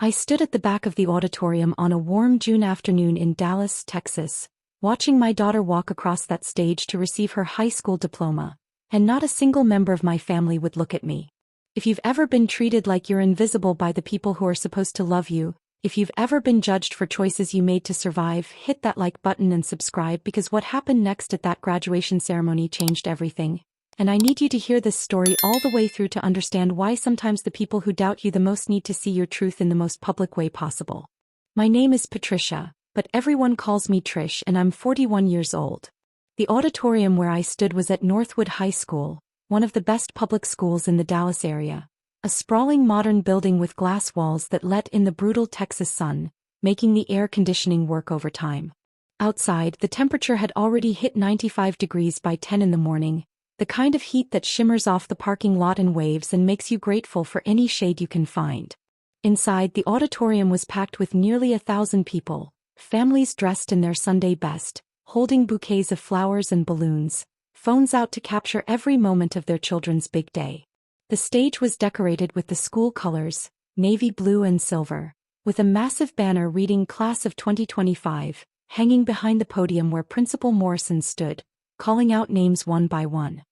I stood at the back of the auditorium on a warm June afternoon in Dallas, Texas, watching my daughter walk across that stage to receive her high school diploma, and not a single member of my family would look at me. If you've ever been treated like you're invisible by the people who are supposed to love you, if you've ever been judged for choices you made to survive, hit that like button and subscribe, because what happened next at that graduation ceremony changed everything. And I need you to hear this story all the way through to understand why sometimes the people who doubt you the most need to see your truth in the most public way possible. My name is Patricia, but everyone calls me Trish, and I'm 41 years old. The auditorium where I stood was at Northwood High School, one of the best public schools in the Dallas area. A sprawling modern building with glass walls that let in the brutal Texas sun, making the air conditioning work overtime. Outside, the temperature had already hit 95 degrees by 10 in the morning, the kind of heat that shimmers off the parking lot in waves and makes you grateful for any shade you can find. Inside, the auditorium was packed with nearly 1,000 people, families dressed in their Sunday best, holding bouquets of flowers and balloons, phones out to capture every moment of their children's big day. The stage was decorated with the school colors, navy blue and silver, with a massive banner reading Class of 2025, hanging behind the podium where Principal Morrison stood, calling out names one by one.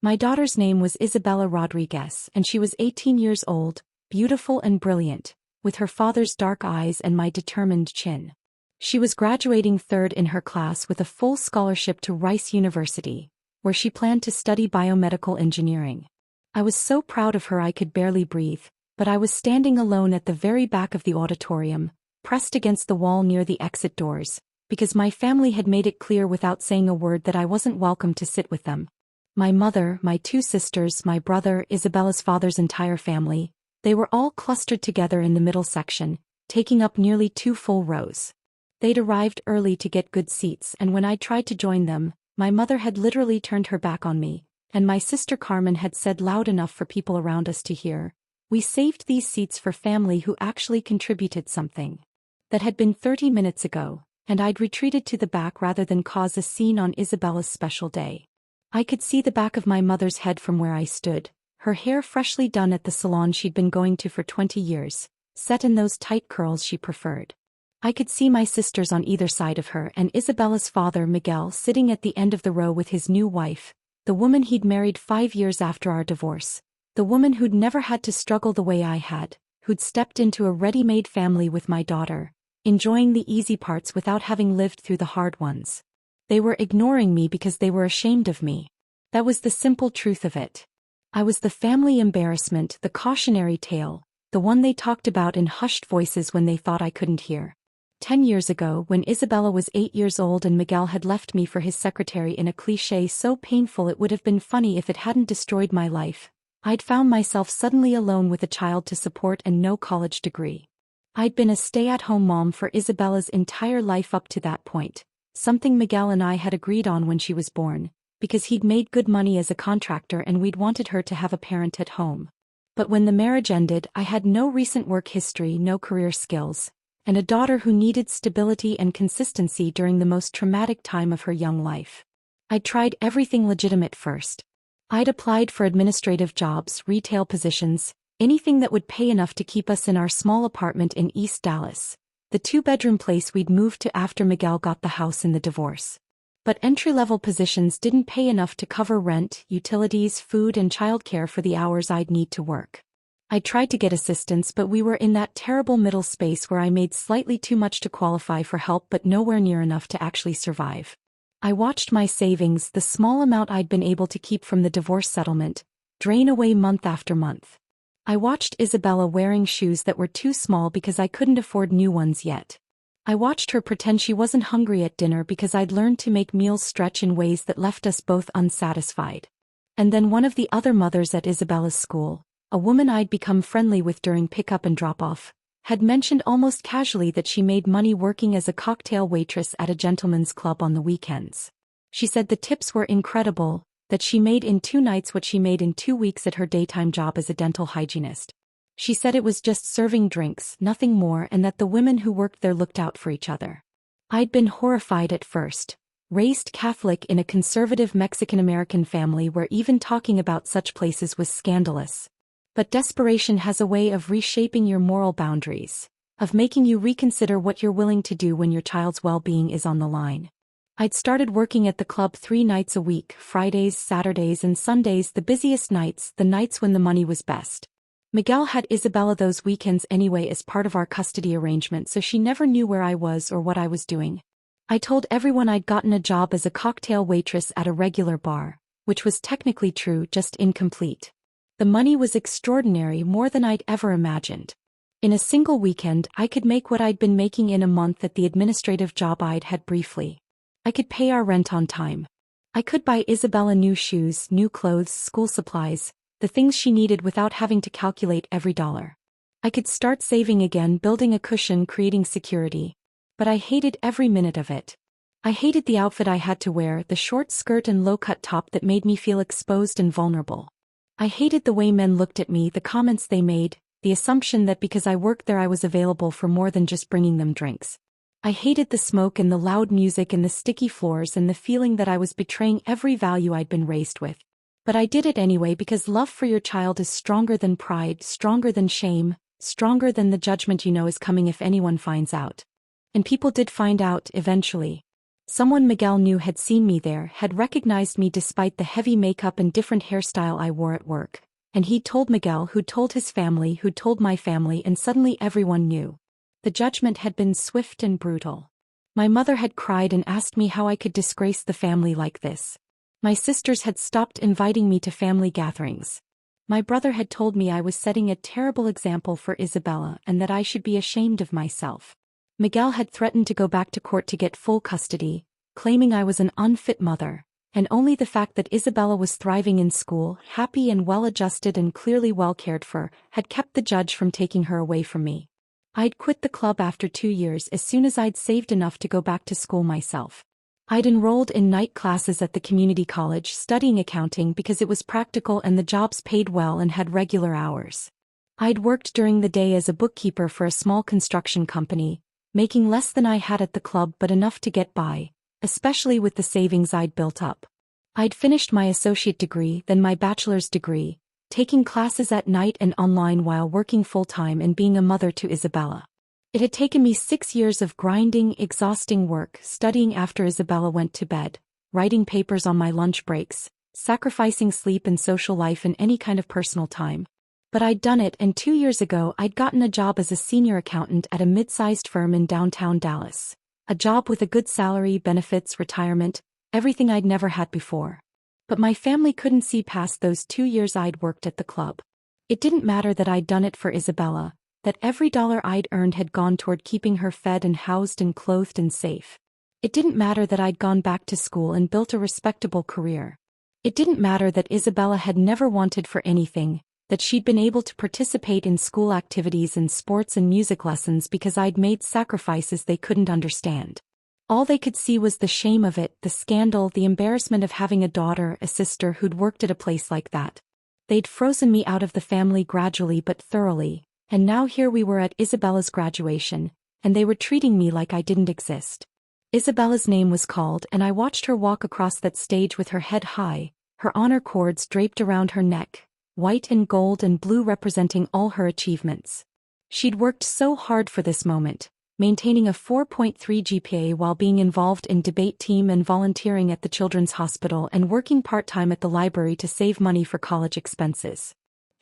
My daughter's name was Isabella Rodriguez, and she was 18 years old, beautiful and brilliant, with her father's dark eyes and my determined chin. She was graduating third in her class with a full scholarship to Rice University, where she planned to study biomedical engineering. I was so proud of her I could barely breathe, but I was standing alone at the very back of the auditorium, pressed against the wall near the exit doors, because my family had made it clear without saying a word that I wasn't welcome to sit with them. My mother, my two sisters, my brother, Isabella's father's entire family, they were all clustered together in the middle section, taking up nearly 2 full rows. They'd arrived early to get good seats, and when I tried to join them, my mother had literally turned her back on me, and my sister Carmen had said loud enough for people around us to hear, "We saved these seats for family who actually contributed something." That had been 30 minutes ago, and I'd retreated to the back rather than cause a scene on Isabella's special day. I could see the back of my mother's head from where I stood, her hair freshly done at the salon she'd been going to for 20 years, set in those tight curls she preferred. I could see my sisters on either side of her and Isabella's father Miguel sitting at the end of the row with his new wife, the woman he'd married 5 years after our divorce, the woman who'd never had to struggle the way I had, who'd stepped into a ready-made family with my daughter, enjoying the easy parts without having lived through the hard ones. They were ignoring me because they were ashamed of me. That was the simple truth of it. I was the family embarrassment, the cautionary tale, the one they talked about in hushed voices when they thought I couldn't hear. 10 years ago, when Isabella was 8 years old and Miguel had left me for his secretary in a cliché so painful it would have been funny if it hadn't destroyed my life, I'd found myself suddenly alone with a child to support and no college degree. I'd been a stay-at-home mom for Isabella's entire life up to that point, something Miguel and I had agreed on when she was born, because he'd made good money as a contractor and we'd wanted her to have a parent at home. But when the marriage ended, I had no recent work history, no career skills, and a daughter who needed stability and consistency during the most traumatic time of her young life. I'd tried everything legitimate first. I'd applied for administrative jobs, retail positions, anything that would pay enough to keep us in our small apartment in East Dallas, the 2-bedroom place we'd moved to after Miguel got the house in the divorce. But entry-level positions didn't pay enough to cover rent, utilities, food, and childcare for the hours I'd need to work. I tried to get assistance, but we were in that terrible middle space where I made slightly too much to qualify for help but nowhere near enough to actually survive. I watched my savings, the small amount I'd been able to keep from the divorce settlement, drain away month after month. I watched Isabella wearing shoes that were too small because I couldn't afford new ones yet. I watched her pretend she wasn't hungry at dinner because I'd learned to make meals stretch in ways that left us both unsatisfied. And then one of the other mothers at Isabella's school, a woman I'd become friendly with during pickup and drop-off, had mentioned almost casually that she made money working as a cocktail waitress at a gentleman's club on the weekends. She said the tips were incredible, that she made in 2 nights what she made in 2 weeks at her daytime job as a dental hygienist. She said it was just serving drinks, nothing more, and that the women who worked there looked out for each other. I'd been horrified at first. Raised Catholic in a conservative Mexican-American family where even talking about such places was scandalous. But desperation has a way of reshaping your moral boundaries. of making you reconsider what you're willing to do when your child's well-being is on the line. I'd started working at the club 3 nights a week, Fridays, Saturdays and Sundays, the busiest nights, the nights when the money was best. Miguel had Isabella those weekends anyway as part of our custody arrangement, so she never knew where I was or what I was doing. I told everyone I'd gotten a job as a cocktail waitress at a regular bar, which was technically true, just incomplete. The money was extraordinary, more than I'd ever imagined. In a single weekend, I could make what I'd been making in a month at the administrative job I'd had briefly. I could pay our rent on time. I could buy Isabella new shoes, new clothes, school supplies, the things she needed without having to calculate every dollar. I could start saving again, building a cushion, creating security. But I hated every minute of it. I hated the outfit I had to wear, the short skirt and low-cut top that made me feel exposed and vulnerable. I hated the way men looked at me, the comments they made, the assumption that because I worked there I was available for more than just bringing them drinks. I hated the smoke and the loud music and the sticky floors and the feeling that I was betraying every value I'd been raised with. But I did it anyway because love for your child is stronger than pride, stronger than shame, stronger than the judgment you know is coming if anyone finds out. And people did find out, eventually. Someone Miguel knew had seen me there, had recognized me despite the heavy makeup and different hairstyle I wore at work. And he'd told Miguel, who'd told his family, who'd told my family, and suddenly everyone knew. The judgment had been swift and brutal. My mother had cried and asked me how I could disgrace the family like this. My sisters had stopped inviting me to family gatherings. My brother had told me I was setting a terrible example for Isabella and that I should be ashamed of myself. Miguel had threatened to go back to court to get full custody, claiming I was an unfit mother, and only the fact that Isabella was thriving in school, happy and well-adjusted and clearly well cared for, had kept the judge from taking her away from me. I'd quit the club after 2 years as soon as I'd saved enough to go back to school myself. I'd enrolled in night classes at the community college studying accounting because it was practical and the jobs paid well and had regular hours. I'd worked during the day as a bookkeeper for a small construction company, making less than I had at the club but enough to get by, especially with the savings I'd built up. I'd finished my associate degree, then my bachelor's degree, taking classes at night and online while working full-time and being a mother to Isabella. It had taken me 6 years of grinding, exhausting work, studying after Isabella went to bed, writing papers on my lunch breaks, sacrificing sleep and social life and any kind of personal time. But I'd done it, and 2 years ago I'd gotten a job as a senior accountant at a mid-sized firm in downtown Dallas. A job with a good salary, benefits, retirement, everything I'd never had before. But my family couldn't see past those 2 years I'd worked at the club. It didn't matter that I'd done it for Isabella, that every dollar I'd earned had gone toward keeping her fed and housed and clothed and safe. It didn't matter that I'd gone back to school and built a respectable career. It didn't matter that Isabella had never wanted for anything, that she'd been able to participate in school activities and sports and music lessons because I'd made sacrifices they couldn't understand. All they could see was the shame of it, the scandal, the embarrassment of having a daughter, a sister who'd worked at a place like that. They'd frozen me out of the family gradually but thoroughly. And now here we were at Isabella's graduation, and they were treating me like I didn't exist. Isabella's name was called and I watched her walk across that stage with her head high, her honor cords draped around her neck, white and gold and blue representing all her achievements. She'd worked so hard for this moment, maintaining a 4.3 GPA while being involved in debate team and volunteering at the Children's Hospital and working part-time at the library to save money for college expenses.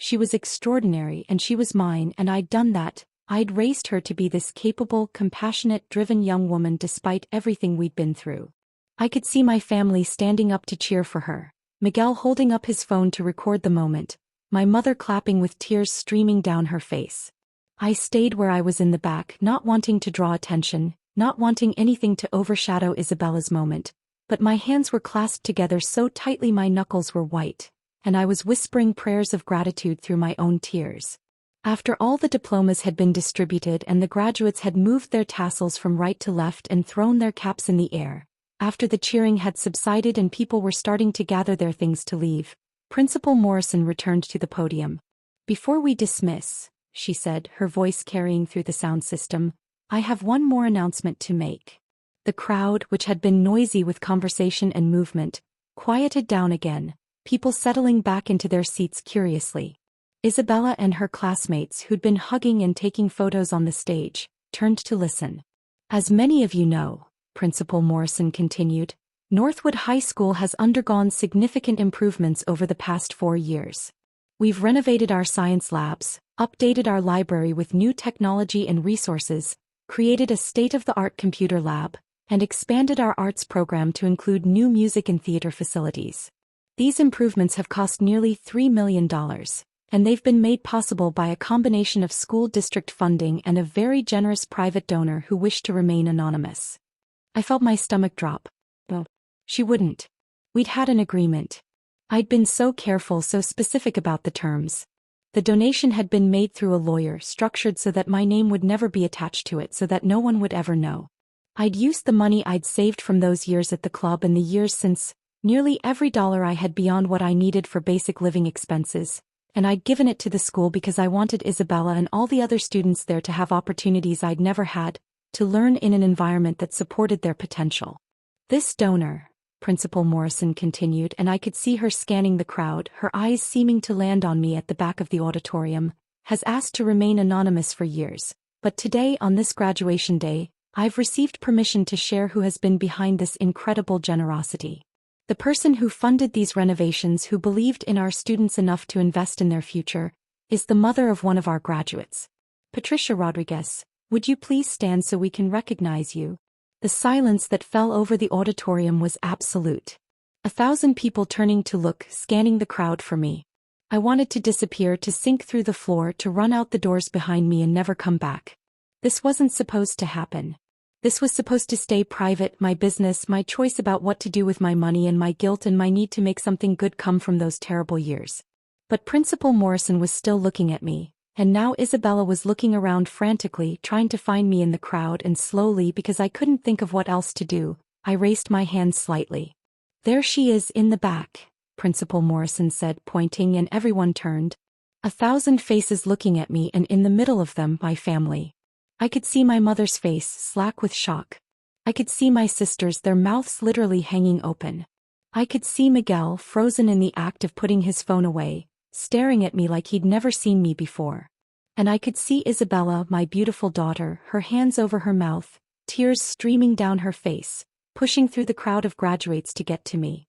She was extraordinary and she was mine, and I'd done that. I'd raised her to be this capable, compassionate, driven young woman despite everything we'd been through. I could see my family standing up to cheer for her, Miguel holding up his phone to record the moment, my mother clapping with tears streaming down her face. I stayed where I was in the back, not wanting to draw attention, not wanting anything to overshadow Isabella's moment, but my hands were clasped together so tightly my knuckles were white, and I was whispering prayers of gratitude through my own tears. After all the diplomas had been distributed and the graduates had moved their tassels from right to left and thrown their caps in the air, after the cheering had subsided and people were starting to gather their things to leave, Principal Morrison returned to the podium. "Before we dismiss," she said, her voice carrying through the sound system, "I have one more announcement to make." The crowd, which had been noisy with conversation and movement, quieted down again, people settling back into their seats curiously. Isabella and her classmates, who'd been hugging and taking photos on the stage, turned to listen. As many of you know, Principal Morrison continued, Northwood High School has undergone significant improvements over the past 4 years. We've renovated our science labs, updated our library with new technology and resources, created a state-of-the-art computer lab, and expanded our arts program to include new music and theater facilities. These improvements have cost nearly $3 million, and they've been made possible by a combination of school district funding and a very generous private donor who wished to remain anonymous. I felt my stomach drop. Well, she wouldn't. We'd had an agreement. I'd been so careful, so specific about the terms. The donation had been made through a lawyer, structured so that my name would never be attached to it, so that no one would ever know. I'd used the money I'd saved from those years at the club and the years since, nearly every dollar I had beyond what I needed for basic living expenses, and I'd given it to the school because I wanted Isabella and all the other students there to have opportunities I'd never had, to learn in an environment that supported their potential. This donor, Principal Morrison continued, and I could see her scanning the crowd, her eyes seeming to land on me at the back of the auditorium, has asked to remain anonymous for years, but today, on this graduation day, I've received permission to share who has been behind this incredible generosity. The person who funded these renovations, who believed in our students enough to invest in their future, is the mother of one of our graduates. Patricia Rodriguez, would you please stand so we can recognize you? The silence that fell over the auditorium was absolute. 1,000 people turning to look, scanning the crowd for me. I wanted to disappear, to sink through the floor, to run out the doors behind me and never come back. This wasn't supposed to happen. This was supposed to stay private, my business, my choice about what to do with my money, and my guilt and my need to make something good come from those terrible years. But Principal Morrison was still looking at me, and now Isabella was looking around frantically, trying to find me in the crowd, and slowly, because I couldn't think of what else to do, I raised my hand slightly. There she is in the back, Principal Morrison said, pointing, and everyone turned. 1,000 faces looking at me, and in the middle of them, my family. I could see my mother's face, slack with shock. I could see my sisters, their mouths literally hanging open. I could see Miguel, frozen in the act of putting his phone away, staring at me like he'd never seen me before. And I could see Isabella, my beautiful daughter, her hands over her mouth, tears streaming down her face, pushing through the crowd of graduates to get to me.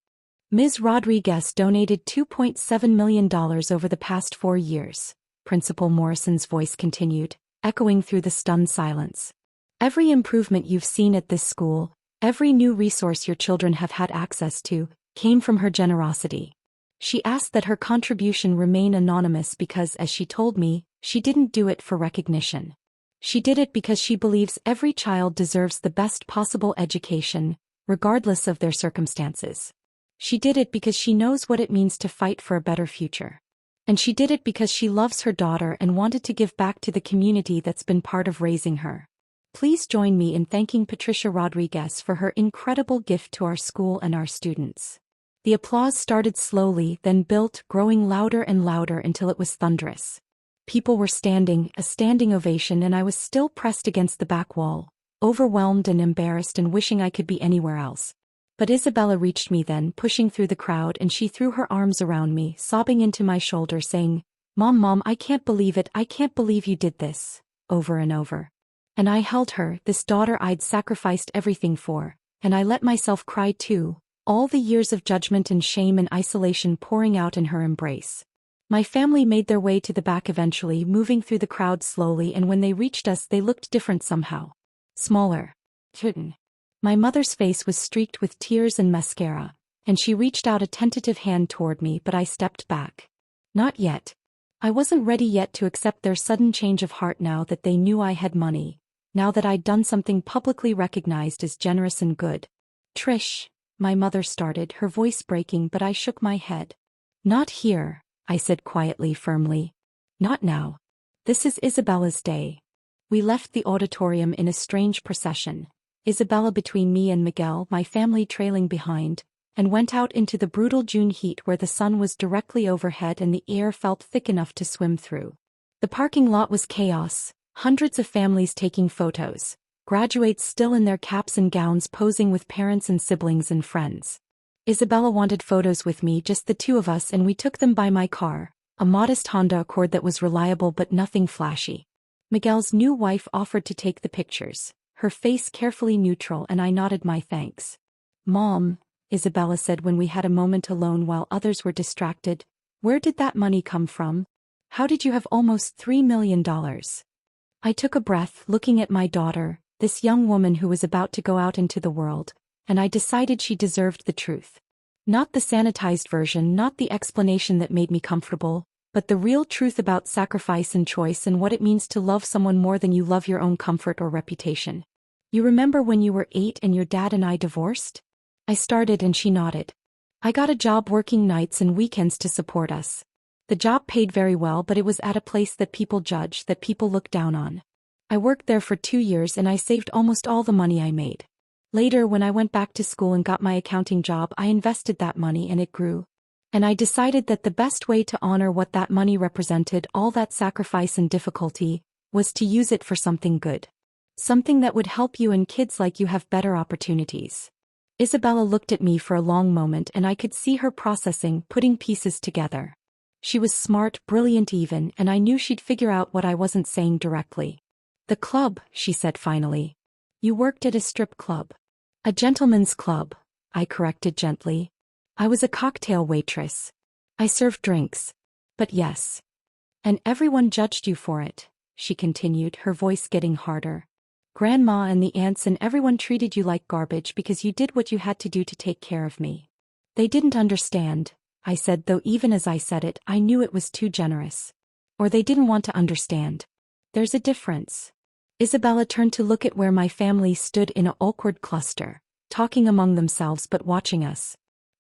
Ms. Rodriguez donated $2.7 million over the past 4 years, Principal Morrison's voice continued, echoing through the stunned silence. Every improvement you've seen at this school, every new resource your children have had access to, came from her generosity. She asked that her contribution remain anonymous because, as she told me, she didn't do it for recognition. She did it because she believes every child deserves the best possible education, regardless of their circumstances. She did it because she knows what it means to fight for a better future. And she did it because she loves her daughter and wanted to give back to the community that's been part of raising her. Please join me in thanking Patricia Rodriguez for her incredible gift to our school and our students. The applause started slowly, then built, growing louder and louder until it was thunderous. People were standing, a standing ovation, and I was still pressed against the back wall, overwhelmed and embarrassed and wishing I could be anywhere else. But Isabella reached me then, pushing through the crowd, and she threw her arms around me, sobbing into my shoulder, saying, Mom, I can't believe it, I can't believe you did this," over and over. And I held her, this daughter I'd sacrificed everything for, and I let myself cry too, all the years of judgment and shame and isolation pouring out in her embrace. My family made their way to the back eventually, moving through the crowd slowly, and when they reached us they looked different somehow. Smaller. Hidden. My mother's face was streaked with tears and mascara, and she reached out a tentative hand toward me, but I stepped back. Not yet. I wasn't ready yet to accept their sudden change of heart now that they knew I had money, now that I'd done something publicly recognized as generous and good. Trish, my mother started, her voice breaking, but I shook my head. Not here, I said quietly, firmly. Not now. This is Isabella's day. We left the auditorium in a strange procession, Isabella between me and Miguel, my family trailing behind, and went out into the brutal June heat where the sun was directly overhead and the air felt thick enough to swim through. The parking lot was chaos, hundreds of families taking photos, graduates still in their caps and gowns posing with parents and siblings and friends. Isabella wanted photos with me, just the two of us, and we took them by my car, a modest Honda Accord that was reliable but nothing flashy. Miguel's new wife offered to take the pictures, her face carefully neutral, and I nodded my thanks. Mom, Isabella said when we had a moment alone while others were distracted, where did that money come from? How did you have almost $3 million? I took a breath, looking at my daughter, this young woman who was about to go out into the world, and I decided she deserved the truth. Not the sanitized version, not the explanation that made me comfortable, but the real truth about sacrifice and choice and what it means to love someone more than you love your own comfort or reputation. You remember when you were 8 and your dad and I divorced? I started and she nodded. I got a job working nights and weekends to support us. The job paid very well, but it was at a place that people judge, that people look down on. I worked there for 2 years and I saved almost all the money I made. Later, when I went back to school and got my accounting job, I invested that money and it grew. And I decided that the best way to honor what that money represented, all that sacrifice and difficulty, was to use it for something good. Something that would help you and kids like you have better opportunities. Isabella looked at me for a long moment and I could see her processing, putting pieces together. She was smart, brilliant even, and I knew she'd figure out what I wasn't saying directly. The club, she said finally. You worked at a strip club. A gentleman's club, I corrected gently. I was a cocktail waitress. I served drinks. But yes. And everyone judged you for it, she continued, her voice getting harder. Grandma and the aunts and everyone treated you like garbage because you did what you had to do to take care of me. They didn't understand, I said, though even as I said it, I knew it was too generous. Or they didn't want to understand. There's a difference. Isabella turned to look at where my family stood in an awkward cluster, talking among themselves but watching us.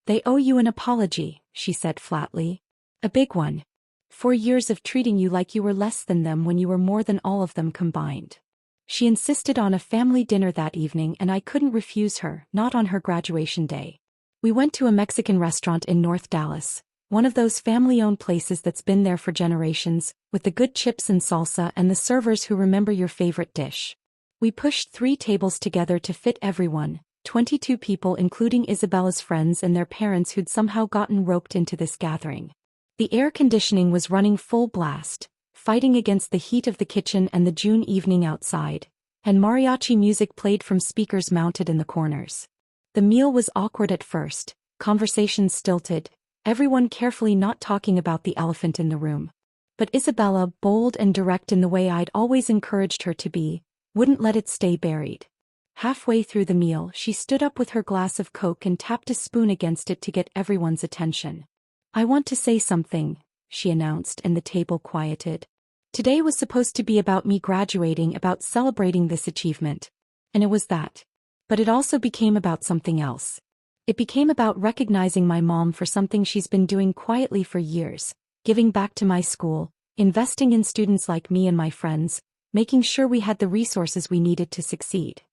They owe you an apology, she said flatly. A big one. 4 years of treating you like you were less than them when you were more than all of them combined. She insisted on a family dinner that evening and I couldn't refuse her, not on her graduation day. We went to a Mexican restaurant in North Dallas, one of those family-owned places that's been there for generations, with the good chips and salsa and the servers who remember your favorite dish. We pushed 3 tables together to fit everyone, 22 people including Isabella's friends and their parents who'd somehow gotten roped into this gathering. The air conditioning was running full blast, fighting against the heat of the kitchen and the June evening outside, and mariachi music played from speakers mounted in the corners. The meal was awkward at first, conversations stilted, everyone carefully not talking about the elephant in the room. But Isabella, bold and direct in the way I'd always encouraged her to be, wouldn't let it stay buried. Halfway through the meal, she stood up with her glass of Coke and tapped a spoon against it to get everyone's attention. I want to say something, she announced, and the table quieted. Today was supposed to be about me graduating, about celebrating this achievement. And it was that. But it also became about something else. It became about recognizing my mom for something she's been doing quietly for years, giving back to my school, investing in students like me and my friends, making sure we had the resources we needed to succeed.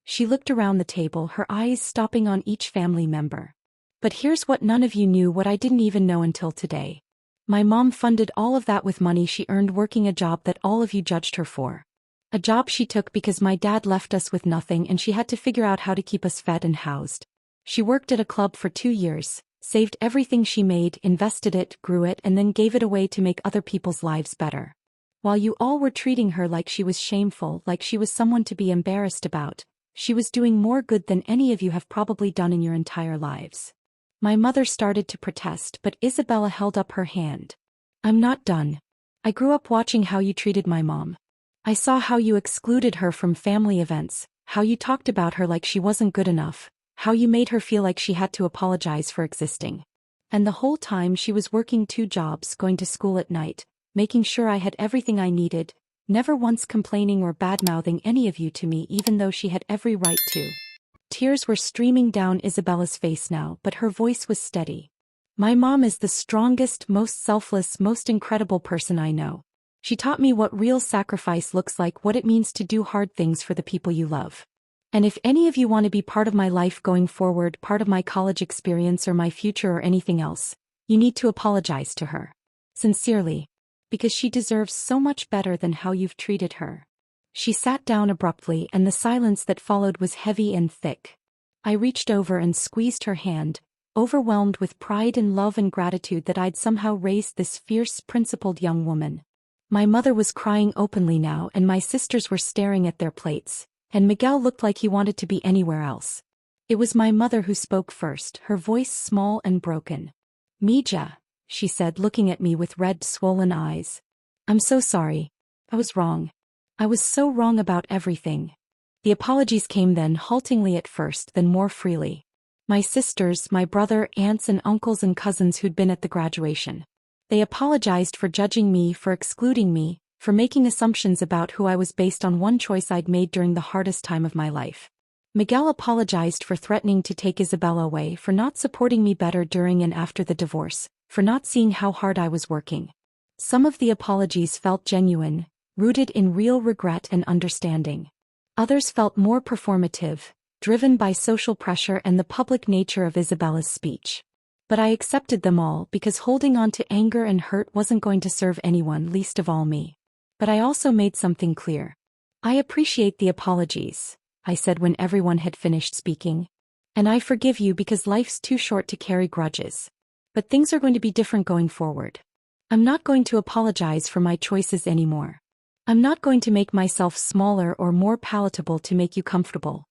She looked around the table, her eyes stopping on each family member. But here's what none of you knew, what I didn't even know until today. My mom funded all of that with money she earned working a job that all of you judged her for. A job she took because my dad left us with nothing and she had to figure out how to keep us fed and housed. She worked at a club for 2 years, saved everything she made, invested it, grew it, and then gave it away to make other people's lives better. While you all were treating her like she was shameful, like she was someone to be embarrassed about, she was doing more good than any of you have probably done in your entire lives. My mother started to protest, but Isabella held up her hand. I'm not done. I grew up watching how you treated my mom. I saw how you excluded her from family events, how you talked about her like she wasn't good enough, how you made her feel like she had to apologize for existing. And the whole time she was working 2 jobs, going to school at night, making sure I had everything I needed, never once complaining or bad-mouthing any of you to me even though she had every right to. Tears were streaming down Isabella's face now, but her voice was steady. My mom is the strongest, most selfless, most incredible person I know. She taught me what real sacrifice looks like, what it means to do hard things for the people you love. And if any of you want to be part of my life going forward, part of my college experience or my future or anything else, you need to apologize to her. Sincerely. Because she deserves so much better than how you've treated her. She sat down abruptly and the silence that followed was heavy and thick. I reached over and squeezed her hand, overwhelmed with pride and love and gratitude that I'd somehow raised this fierce, principled young woman. My mother was crying openly now and my sisters were staring at their plates, and Miguel looked like he wanted to be anywhere else. It was my mother who spoke first, her voice small and broken. "Mija," she said, looking at me with red, swollen eyes. "I'm so sorry. I was wrong. I was so wrong about everything." The apologies came then, haltingly at first, then more freely. My sisters, my brother, aunts and uncles and cousins who'd been at the graduation. They apologized for judging me, for excluding me, for making assumptions about who I was based on one choice I'd made during the hardest time of my life. Miguel apologized for threatening to take Isabella away, for not supporting me better during and after the divorce, for not seeing how hard I was working. Some of the apologies felt genuine, rooted in real regret and understanding. Others felt more performative, driven by social pressure and the public nature of Isabella's speech. But I accepted them all because holding on to anger and hurt wasn't going to serve anyone, least of all me. But I also made something clear. "I appreciate the apologies," I said when everyone had finished speaking. "And I forgive you because life's too short to carry grudges. But things are going to be different going forward. I'm not going to apologize for my choices anymore. I'm not going to make myself smaller or more palatable to make you comfortable.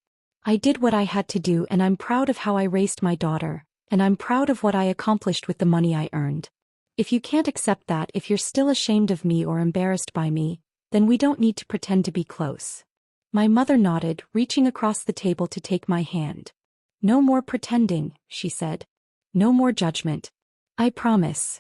I did what I had to do and I'm proud of how I raised my daughter, and I'm proud of what I accomplished with the money I earned. If you can't accept that, if you're still ashamed of me or embarrassed by me, then we don't need to pretend to be close." My mother nodded, reaching across the table to take my hand. "No more pretending," she said. "No more judgment. I promise."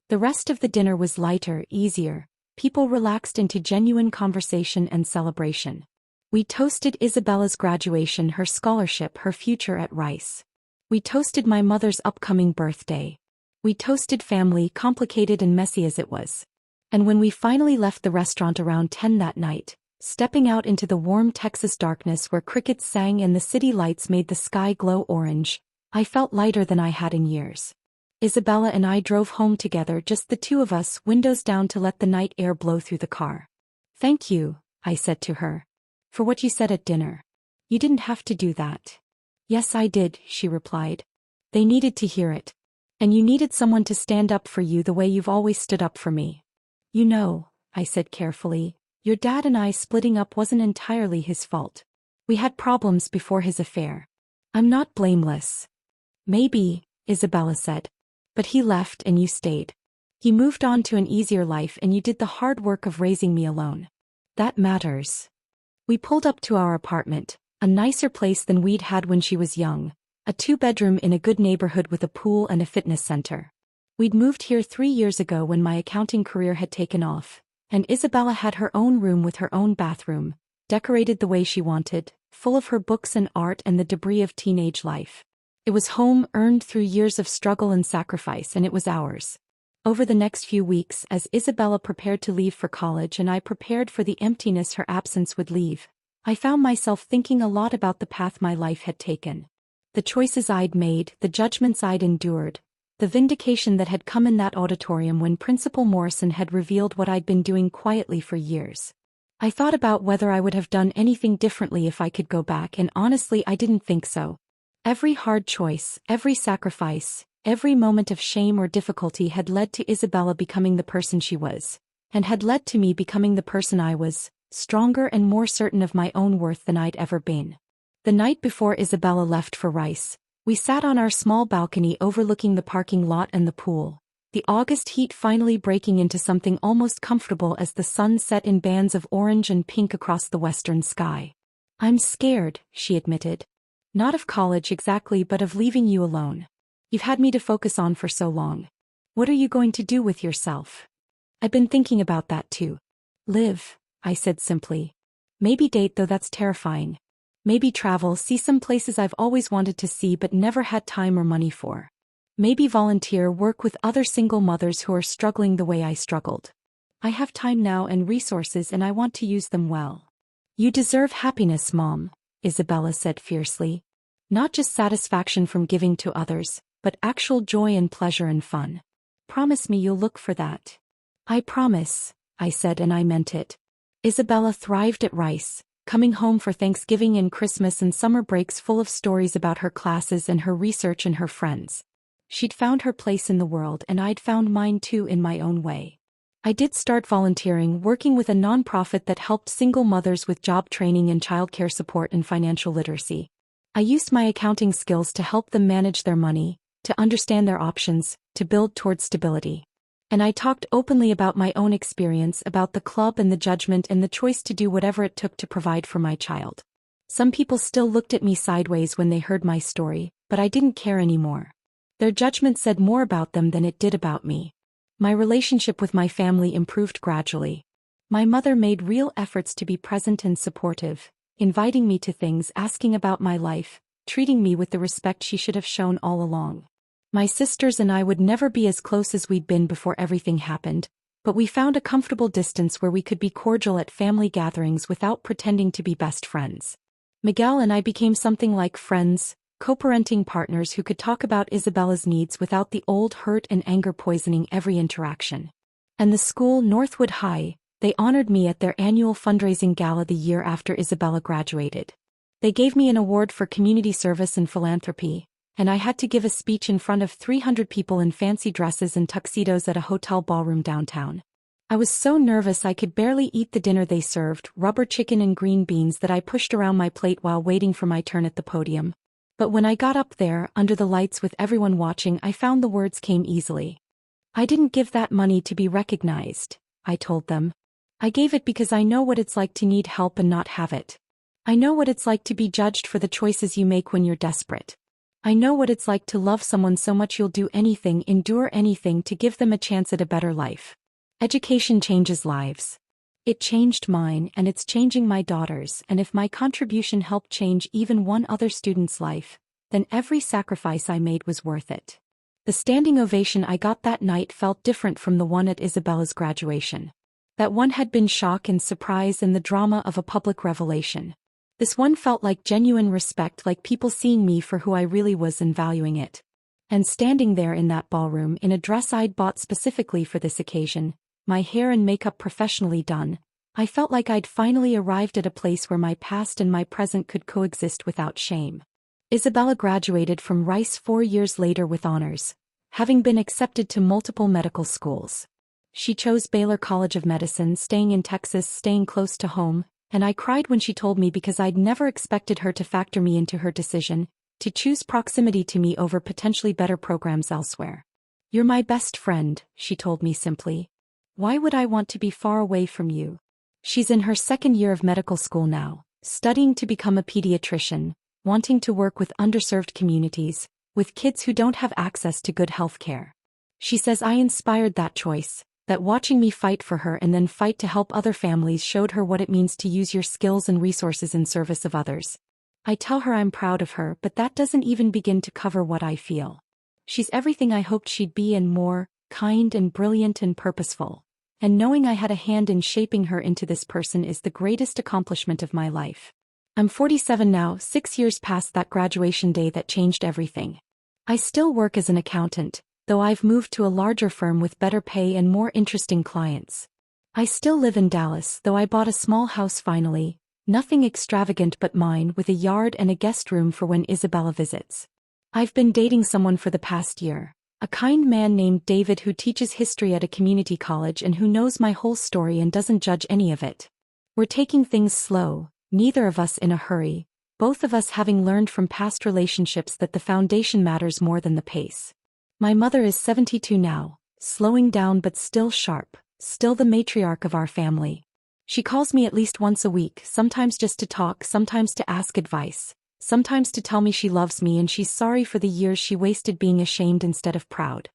The rest of the dinner was lighter, easier. People relaxed into genuine conversation and celebration. We toasted Isabella's graduation, her scholarship, her future at Rice. We toasted my mother's upcoming birthday. We toasted family, complicated and messy as it was. And when we finally left the restaurant around 10 that night, stepping out into the warm Texas darkness where crickets sang and the city lights made the sky glow orange, I felt lighter than I had in years. Isabella and I drove home together, just the two of us, windows down to let the night air blow through the car. "Thank you," I said to her. "For what you said at dinner. You didn't have to do that." "Yes, I did," she replied. "They needed to hear it. And you needed someone to stand up for you the way you've always stood up for me. You know," I said carefully, "your dad and I splitting up wasn't entirely his fault. We had problems before his affair. I'm not blameless." "Maybe," Isabella said. "But he left and you stayed. He moved on to an easier life and you did the hard work of raising me alone. That matters." We pulled up to our apartment, a nicer place than we'd had when she was young, a 2-bedroom in a good neighborhood with a pool and a fitness center. We'd moved here 3 years ago when my accounting career had taken off, and Isabella had her own room with her own bathroom, decorated the way she wanted, full of her books and art and the debris of teenage life. It was home earned through years of struggle and sacrifice, and it was ours. Over the next few weeks, as Isabella prepared to leave for college and I prepared for the emptiness her absence would leave, I found myself thinking a lot about the path my life had taken. The choices I'd made, the judgments I'd endured, the vindication that had come in that auditorium when Principal Morrison had revealed what I'd been doing quietly for years. I thought about whether I would have done anything differently if I could go back, and honestly I didn't think so. Every hard choice, every sacrifice, every moment of shame or difficulty had led to Isabella becoming the person she was, and had led to me becoming the person I was, stronger and more certain of my own worth than I'd ever been. The night before Isabella left for Rice, we sat on our small balcony overlooking the parking lot and the pool, the August heat finally breaking into something almost comfortable as the sun set in bands of orange and pink across the western sky. "I'm scared," she admitted. "Not of college exactly, but of leaving you alone. You've had me to focus on for so long. What are you going to do with yourself?" "I've been thinking about that too." "Live," I said simply. "Maybe date, though that's terrifying. Maybe travel, see some places I've always wanted to see but never had time or money for. Maybe volunteer, work with other single mothers who are struggling the way I struggled. I have time now and resources and I want to use them well." "You deserve happiness, Mom," Isabella said fiercely. "Not just satisfaction from giving to others, but actual joy and pleasure and fun. Promise me you'll look for that." "I promise," I said, and I meant it. Isabella thrived at Rice, coming home for Thanksgiving and Christmas and summer breaks full of stories about her classes and her research and her friends. She'd found her place in the world and I'd found mine too in my own way. I did start volunteering, working with a nonprofit that helped single mothers with job training and childcare support and financial literacy. I used my accounting skills to help them manage their money, to understand their options, to build towards stability. And I talked openly about my own experience, about the club and the judgment and the choice to do whatever it took to provide for my child. Some people still looked at me sideways when they heard my story, but I didn't care anymore. Their judgment said more about them than it did about me. My relationship with my family improved gradually. My mother made real efforts to be present and supportive, inviting me to things, asking about my life, treating me with the respect she should have shown all along. My sisters and I would never be as close as we'd been before everything happened, but we found a comfortable distance where we could be cordial at family gatherings without pretending to be best friends. Miguel and I became something like friends, co-parenting partners who could talk about Isabella's needs without the old hurt and anger poisoning every interaction. And the school, Northwood High, they honored me at their annual fundraising gala the year after Isabella graduated. They gave me an award for community service and philanthropy, and I had to give a speech in front of 300 people in fancy dresses and tuxedos at a hotel ballroom downtown. I was so nervous I could barely eat the dinner they served, rubber chicken and green beans that I pushed around my plate while waiting for my turn at the podium. But when I got up there, under the lights with everyone watching, I found the words came easily. I didn't give that money to be recognized, I told them. I gave it because I know what it's like to need help and not have it. I know what it's like to be judged for the choices you make when you're desperate. I know what it's like to love someone so much you'll do anything, endure anything to give them a chance at a better life. Education changes lives. It changed mine, and it's changing my daughter's, and if my contribution helped change even one other student's life, then every sacrifice I made was worth it. The standing ovation I got that night felt different from the one at Isabella's graduation. That one had been shock and surprise and the drama of a public revelation. This one felt like genuine respect, like people seeing me for who I really was and valuing it. And standing there in that ballroom in a dress I'd bought specifically for this occasion, my hair and makeup professionally done, I felt like I'd finally arrived at a place where my past and my present could coexist without shame. Isabella graduated from Rice 4 years later with honors, having been accepted to multiple medical schools. She chose Baylor College of Medicine, staying in Texas, staying close to home, and I cried when she told me because I'd never expected her to factor me into her decision, to choose proximity to me over potentially better programs elsewhere. "You're my best friend," she told me simply. "Why would I want to be far away from you?" She's in her second year of medical school now, studying to become a pediatrician, wanting to work with underserved communities, with kids who don't have access to good health care. She says I inspired that choice, that watching me fight for her and then fight to help other families showed her what it means to use your skills and resources in service of others. I tell her I'm proud of her, but that doesn't even begin to cover what I feel. She's everything I hoped she'd be and more, kind and brilliant and purposeful. And knowing I had a hand in shaping her into this person is the greatest accomplishment of my life. I'm 47 now, 6 years past that graduation day that changed everything. I still work as an accountant, though I've moved to a larger firm with better pay and more interesting clients. I still live in Dallas, though I bought a small house finally, nothing extravagant but mine, with a yard and a guest room for when Isabella visits. I've been dating someone for the past year, a kind man named David who teaches history at a community college and who knows my whole story and doesn't judge any of it. We're taking things slow, neither of us in a hurry, both of us having learned from past relationships that the foundation matters more than the pace. My mother is 72 now, slowing down but still sharp, still the matriarch of our family. She calls me at least once a week, sometimes just to talk, sometimes to ask advice, sometimes to tell me she loves me and she's sorry for the years she wasted being ashamed instead of proud.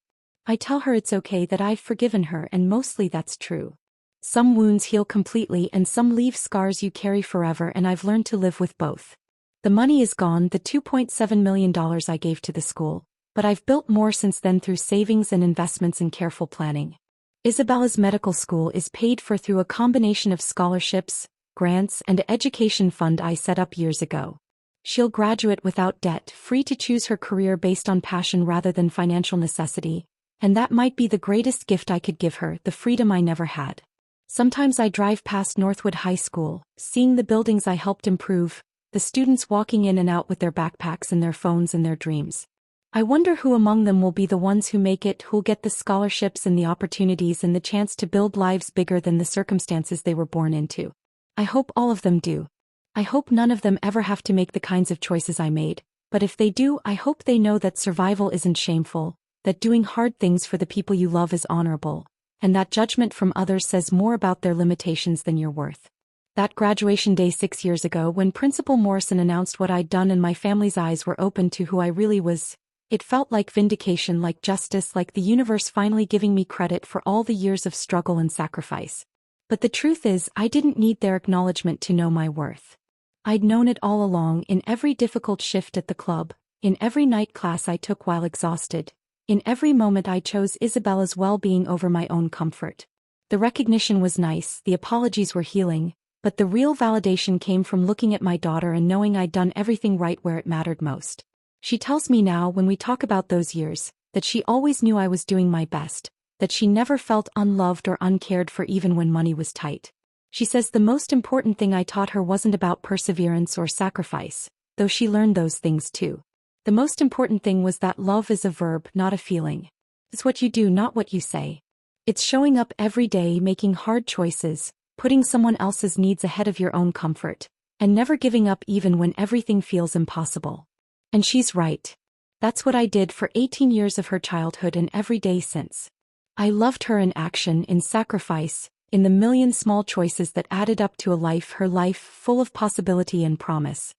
I tell her it's okay, that I've forgiven her, and mostly that's true. Some wounds heal completely and some leave scars you carry forever, and I've learned to live with both. The money is gone, the $2.7 million I gave to the school, but I've built more since then through savings and investments and careful planning. Isabella's medical school is paid for through a combination of scholarships, grants, and an education fund I set up years ago. She'll graduate without debt, free to choose her career based on passion rather than financial necessity, and that might be the greatest gift I could give her, the freedom I never had. Sometimes I drive past Northwood High School, seeing the buildings I helped improve, the students walking in and out with their backpacks and their phones and their dreams. I wonder who among them will be the ones who make it, who'll get the scholarships and the opportunities and the chance to build lives bigger than the circumstances they were born into. I hope all of them do. I hope none of them ever have to make the kinds of choices I made, but if they do, I hope they know that survival isn't shameful, that doing hard things for the people you love is honorable, and that judgment from others says more about their limitations than your worth. That graduation day 6 years ago, when Principal Morrison announced what I'd done and my family's eyes were open to who I really was, it felt like vindication, like justice, like the universe finally giving me credit for all the years of struggle and sacrifice. But the truth is, I didn't need their acknowledgement to know my worth. I'd known it all along, in every difficult shift at the club, in every night class I took while exhausted, in every moment I chose Isabella's well-being over my own comfort. The recognition was nice, the apologies were healing, but the real validation came from looking at my daughter and knowing I'd done everything right where it mattered most. She tells me now, when we talk about those years, that she always knew I was doing my best, that she never felt unloved or uncared for even when money was tight. She says the most important thing I taught her wasn't about perseverance or sacrifice, though she learned those things too. The most important thing was that love is a verb, not a feeling. It's what you do, not what you say. It's showing up every day, making hard choices, putting someone else's needs ahead of your own comfort, and never giving up even when everything feels impossible. And she's right. That's what I did for 18 years of her childhood and every day since. I loved her in action, in sacrifice, in the million small choices that added up to her life full of possibility and promise.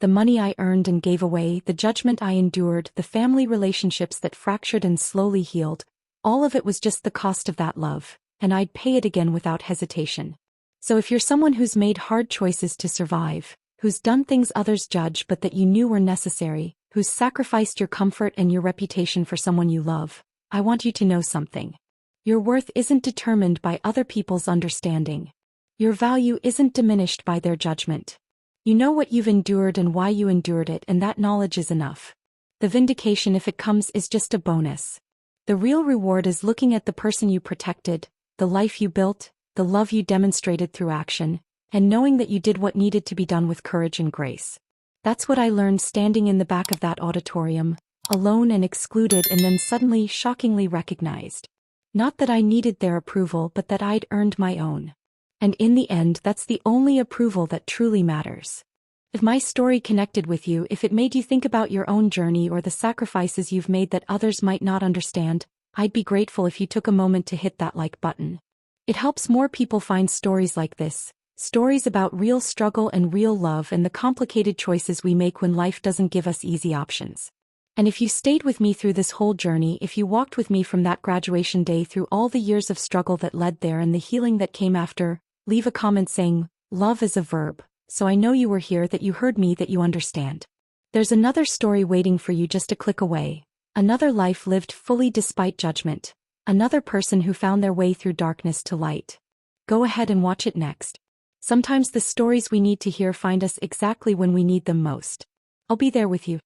The money I earned and gave away, the judgment I endured, the family relationships that fractured and slowly healed, all of it was just the cost of that love, and I'd pay it again without hesitation. So if you're someone who's made hard choices to survive, who's done things others judge but that you knew were necessary, who's sacrificed your comfort and your reputation for someone you love, I want you to know something. Your worth isn't determined by other people's understanding. Your value isn't diminished by their judgment. You know what you've endured and why you endured it, and that knowledge is enough. The vindication, if it comes, is just a bonus. The real reward is looking at the person you protected, the life you built, the love you demonstrated through action, and knowing that you did what needed to be done with courage and grace. That's what I learned standing in the back of that auditorium, alone and excluded, and then suddenly, shockingly recognized. Not that I needed their approval, but that I'd earned my own. And in the end, that's the only approval that truly matters. If my story connected with you, if it made you think about your own journey or the sacrifices you've made that others might not understand, I'd be grateful if you took a moment to hit that like button. It helps more people find stories like this, stories about real struggle and real love and the complicated choices we make when life doesn't give us easy options. And if you stayed with me through this whole journey, if you walked with me from that graduation day through all the years of struggle that led there and the healing that came after, leave a comment saying, "Love is a verb," so I know you were here, that you heard me, that you understand. There's another story waiting for you just a click away. Another life lived fully despite judgment. Another person who found their way through darkness to light. Go ahead and watch it next. Sometimes the stories we need to hear find us exactly when we need them most. I'll be there with you.